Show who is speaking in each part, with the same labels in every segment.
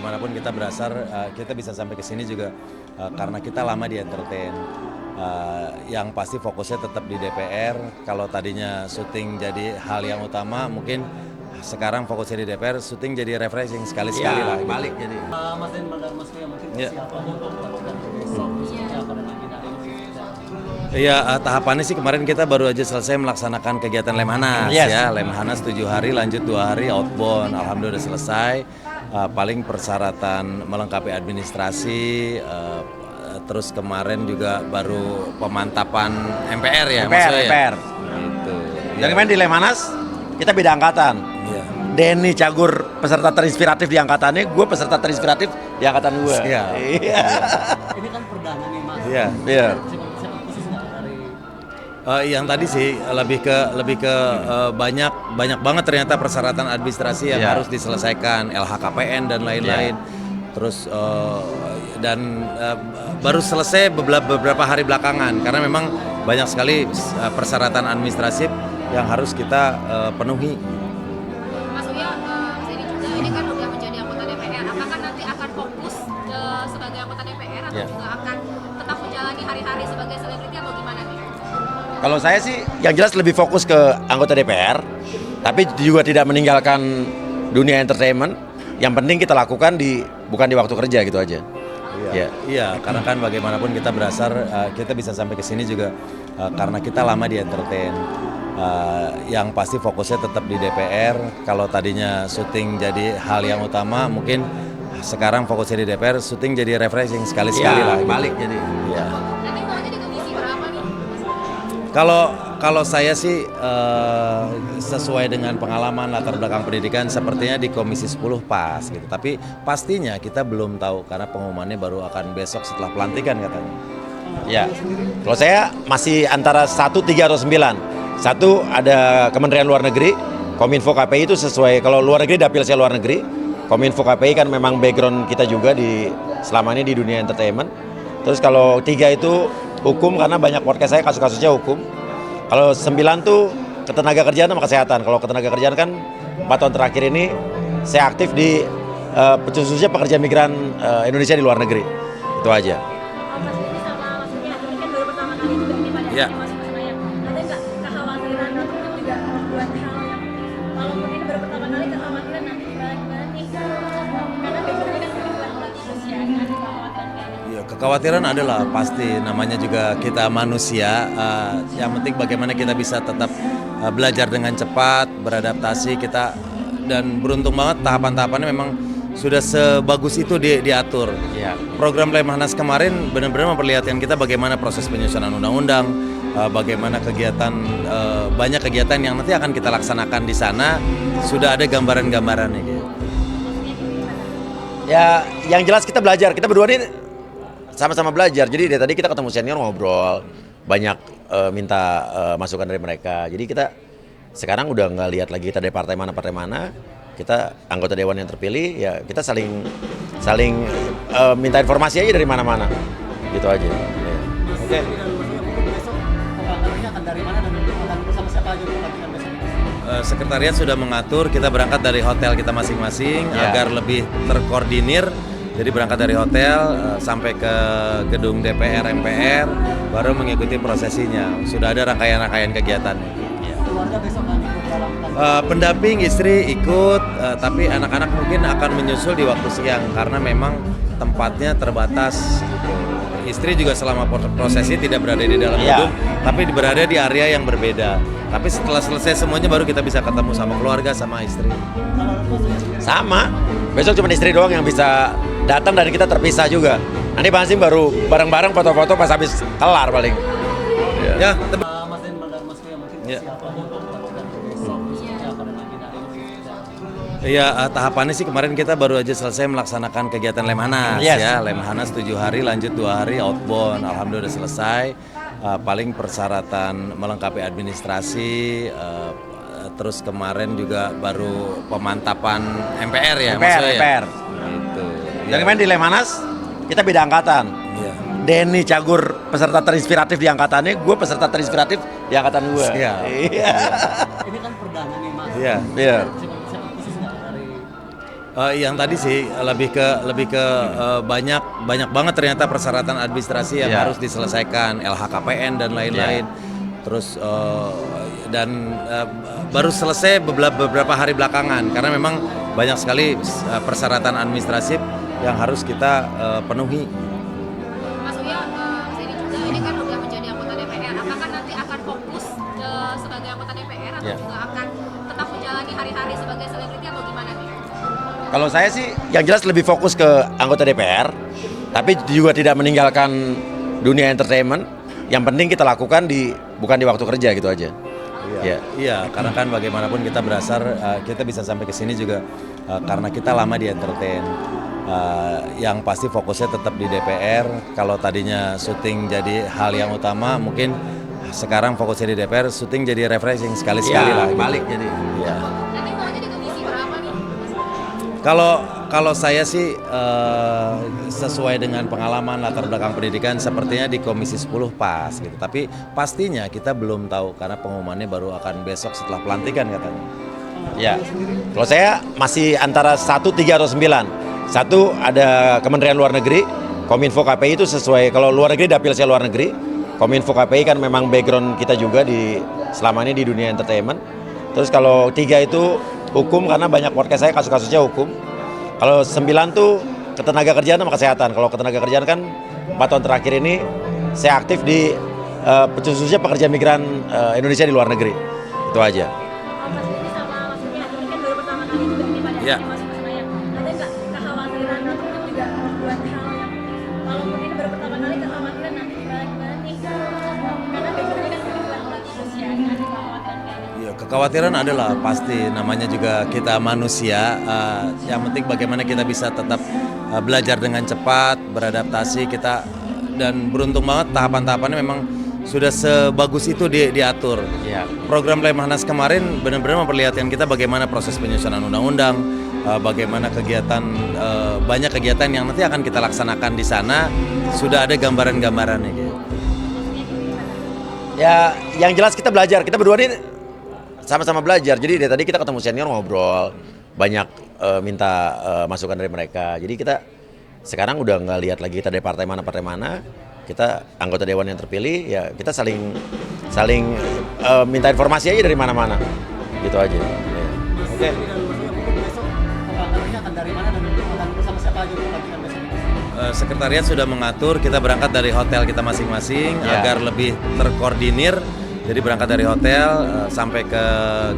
Speaker 1: Manapun kita berasal, kita bisa sampai ke sini juga karena kita lama di entertain. Yang pasti fokusnya tetap di DPR. Kalau tadinya syuting jadi hal yang utama, mungkin sekarang fokusnya di DPR, syuting jadi refreshing sekali-sekali lah.
Speaker 2: Balik jadi.
Speaker 3: Mas Den dan Mas Pia mungkin siapa untuk melakukan seperti apa dan agenda ini?
Speaker 1: Iya, tahapannya sih kemarin kita baru aja selesai melaksanakan kegiatan Lemhanas ya. Lemhanas 7 hari, lanjut 2 hari outbound. Alhamdulillah selesai. Paling persyaratan melengkapi administrasi. Terus kemarin juga baru pemantapan MPR ya,
Speaker 2: MPR.
Speaker 1: Gitu.
Speaker 2: Dan kemarin di Lemhanas kita beda angkatan.
Speaker 1: Iya.
Speaker 2: Denny Cagur peserta terinspiratif di angkatannya, gue peserta terinspiratif di angkatan gue.
Speaker 1: Iya.
Speaker 3: Ini kan perdana nih Mas.
Speaker 1: Iya.
Speaker 3: Siapa khusus nggak dari
Speaker 1: Yang tadi sih lebih ke banyak banget ternyata persyaratan administrasi yang harus diselesaikan, LHKPN dan lain-lain. Terus baru selesai beberapa hari belakangan karena memang banyak sekali persyaratan administratif yang harus kita penuhi.
Speaker 4: Mas Uya, Mas Edi juga ini kan udah menjadi anggota DPR. Apakah nanti akan fokus sebagai anggota DPR atau juga akan tetap menjalani hari-hari sebagai selebriti atau gimana nih?
Speaker 2: Kalau saya sih yang jelas lebih fokus ke anggota DPR, tapi juga tidak meninggalkan dunia entertainment. Yang penting kita lakukan bukan di waktu kerja gitu aja.
Speaker 1: Iya, karena kan bagaimanapun kita berasal, kita bisa sampai ke sini juga karena kita lama di entertain. Yang pasti fokusnya tetap di DPR. Kalau tadinya syuting jadi hal yang utama, mungkin sekarang fokusnya di DPR, syuting jadi refreshing sekali-sekali lah.
Speaker 2: Balik jadi.
Speaker 1: Iya.
Speaker 4: Nanti maunya di komisi berapa nih?
Speaker 1: Kalau saya sih sesuai dengan pengalaman latar belakang pendidikan sepertinya di Komisi 10 pas gitu. Tapi pastinya kita belum tahu karena pengumumannya baru akan besok setelah pelantikan katanya.
Speaker 2: Ya. Kalau saya masih antara 1, 3 atau 9. 1 ada Kementerian Luar Negeri, Kominfo KPI itu sesuai, kalau luar negeri dapil saya luar negeri. Kominfo KPI kan memang background kita juga selama ini di dunia entertainment. Terus kalau 3 itu hukum karena banyak podcast saya kasus-kasusnya hukum. Kalau 9 tuh ketenaga kerjaan sama kesehatan. Kalau ketenaga kerjaan kan 4 tahun terakhir ini saya aktif di khususnya pekerja migran Indonesia di luar negeri. Itu aja.
Speaker 5: Mas Denny sama Mas Uya, ini kan baru pertama kali juga nih pada
Speaker 1: Iya.
Speaker 5: masuk ke Senayan. Ada nggak kekhawatiran ataupun juga buat hal yang walaupun ini baru pertama kali kekhawatiran nanti gimana nih? Karena backgroundnya kan lebih buat manusia, kan ada kekhawatiran kayaknya.
Speaker 1: Iya, kekhawatiran adalah pasti, namanya juga kita manusia. Yang penting bagaimana kita bisa tetap belajar dengan cepat, beradaptasi kita, dan beruntung banget tahapan-tahapannya memang sudah sebagus itu diatur.
Speaker 2: Iya.
Speaker 1: Program Lemhanas kemarin benar-benar memperlihatkan kita bagaimana proses penyusunan undang-undang, bagaimana kegiatan, banyak kegiatan yang nanti akan kita laksanakan di sana, sudah ada gambaran-gambarannya gitu.
Speaker 2: Ya, yang jelas kita belajar. Kita berdua ini sama-sama belajar. Jadi dari tadi kita ketemu senior ngobrol, banyak minta masukan dari mereka. Jadi kita sekarang udah nggak lihat lagi kita dari partai mana. Kita anggota dewan yang terpilih, ya kita saling minta informasi aja dari mana-mana. Gitu aja. Ya.
Speaker 3: Oke. Dan Mas Uya mungkin besok pemberangkatannya akan dari mana dan akan bersama siapa aja pelantikan besok?
Speaker 1: Sekretariat sudah mengatur kita berangkat dari hotel kita masing-masing agar lebih terkoordinir. Jadi berangkat dari hotel sampai ke gedung DPR MPR baru mengikuti prosesinya. Sudah ada rangkaian-rangkaian kegiatannya.
Speaker 3: Keluarga besok kan ikut dalam
Speaker 1: Pendamping istri ikut, tapi anak-anak mungkin akan menyusul di waktu siang karena memang tempatnya terbatas. Istri juga selama prosesi tidak berada di dalam gedung, tapi berada di area yang berbeda. Tapi setelah selesai semuanya baru kita bisa ketemu sama keluarga, sama istri.
Speaker 2: Sama. Besok cuma istri doang yang bisa datang dan kita terpisah juga. Nanti Bang Hasim baru bareng-bareng foto-foto pas habis kelar paling.
Speaker 1: Ya,
Speaker 3: Mas Den dan Mas Pia mungkin siapa untuk melakukan seperti apa dan agenda ini?
Speaker 1: iya, tahapannya sih kemarin kita baru aja selesai melaksanakan kegiatan Lemhanas ya. Lemhanas 7 hari, lanjut 2 hari outbound. Alhamdulillah selesai. Paling persyaratan melengkapi administrasi. Terus kemarin juga baru pemantapan MPR ya,
Speaker 2: MPR.
Speaker 1: Gitu.
Speaker 2: Dan kemarin di Lemhanas kita beda angkatan.
Speaker 1: Iya.
Speaker 2: Denny Cagur peserta terinspiratif di angkatannya, gue peserta terinspiratif di angkatan gue.
Speaker 1: Siap.
Speaker 3: Ini kan perdana nih Mas.
Speaker 1: Iya.
Speaker 2: Iya.
Speaker 3: Siapa khusus nggak dari
Speaker 1: Yang tadi sih lebih ke banyak banget ternyata persyaratan administrasi yang
Speaker 2: Ya.
Speaker 1: harus diselesaikan, LHKPN dan lain-lain. Terus baru selesai beberapa hari belakangan karena memang banyak sekali persyaratan administratif yang harus kita penuhi.
Speaker 4: Mas Uya, Mas Edi juga ini kan udah menjadi anggota DPR. Apakah nanti akan fokus sebagai anggota DPR atau
Speaker 2: Ya.
Speaker 4: juga akan tetap menjalani hari-hari sebagai selebriti atau gimana nih?
Speaker 2: Kalau saya sih yang jelas lebih fokus ke anggota DPR, tapi juga tidak meninggalkan dunia entertainment. Yang penting kita lakukan bukan di waktu kerja gitu aja.
Speaker 1: Iya, karena kan bagaimanapun kita kita bisa sampai ke sini juga karena kita lama di entertain. Yang pasti fokusnya tetap di DPR. Kalau tadinya syuting jadi hal yang utama, mungkin sekarang fokusnya di DPR, syuting jadi refreshing sekali-sekali lah.
Speaker 2: balik
Speaker 1: gitu.
Speaker 2: jadi.
Speaker 1: Iya.
Speaker 4: Nanti maunya di komisi berapa nih?
Speaker 1: Kalau saya sih sesuai dengan pengalaman latar belakang pendidikan sepertinya di Komisi 10 pas gitu. Tapi pastinya kita belum tahu karena pengumumannya baru akan besok setelah pelantikan katanya.
Speaker 2: Ya. Kalau saya masih antara 1, 3 atau 9. Satu ada Kementerian Luar Negeri, Kominfo KPI itu sesuai, kalau luar negeri dapil saya luar negeri. Kominfo KPI kan memang background kita juga selama ini di dunia entertainment. Terus kalau 3 itu hukum karena banyak podcast saya kasus-kasusnya hukum. Kalau 9 tuh ketenagakerjaan sama kesehatan. Kalau ketenagakerjaan kan 4 tahun terakhir ini saya aktif di khususnya pekerja migran Indonesia di luar negeri. Itu aja.
Speaker 5: Mas Edi sama Mas Uya ini kan baru pertama kali juga nih pada
Speaker 1: Iya.
Speaker 5: masuk ke Senayan. Ada nggak kekhawatiran ataupun juga buat hal yang kalau mungkin baru pertama kali kekhawatiran nanti gimana nih? Karena backgroundnya kan mungkin bukan orang terus ya, ada kekhawatiran kayak gitu.
Speaker 1: Iya, kekhawatiran adalah pasti, namanya juga kita manusia. Yang penting bagaimana kita bisa tetap belajar dengan cepat, beradaptasi kita, dan beruntung banget tahapan-tahapannya memang sudah sebagus itu diatur.
Speaker 2: Iya.
Speaker 1: Program Lemhanas kemarin benar-benar memperlihatkan kita bagaimana proses penyusunan undang-undang, bagaimana banyak kegiatan yang nanti akan kita laksanakan di sana, sudah ada gambaran-gambarannya gitu.
Speaker 2: Ya, yang jelas kita belajar. Kita berdua ini sama-sama belajar. Jadi dari tadi kita ketemu senior ngobrol, banyak minta masukan dari mereka. Jadi kita sekarang udah nggak lihat lagi kita dari partai mana. Kita anggota dewan yang terpilih, ya kita saling minta informasi aja dari mana-mana. Gitu aja. Ya.
Speaker 3: Oke. Dan Mas Uya mungkin besok pengangkatannya akan dari mana dan akan bersama siapa aja untuk pelantikan besok?
Speaker 1: Sekretariat sudah mengatur kita berangkat dari hotel kita masing-masing
Speaker 2: Ya.
Speaker 1: agar lebih terkoordinir. Jadi berangkat dari hotel sampai ke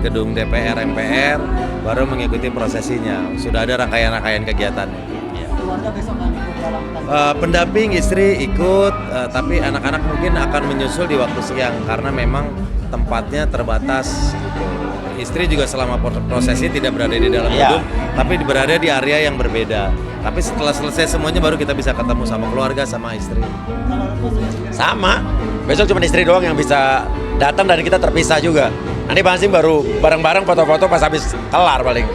Speaker 1: gedung DPR MPR baru mengikuti prosesinya. Sudah ada rangkaian-rangkaian kegiatannya.
Speaker 3: Keluarga besok kan ikut dalam
Speaker 1: Pendamping istri ikut, tapi anak-anak mungkin akan menyusul di waktu siang karena memang tempatnya terbatas. Istri juga selama prosesi tidak berada di dalam
Speaker 2: Ya.
Speaker 1: gedung, tapi berada di area yang berbeda. Tapi setelah selesai semuanya baru kita bisa ketemu sama keluarga sama istri.
Speaker 2: Sama. Besok cuma istri doang yang bisa datang dan kita terpisah juga. Nanti Bang Hasim baru bareng-bareng foto-foto pas habis kelar paling.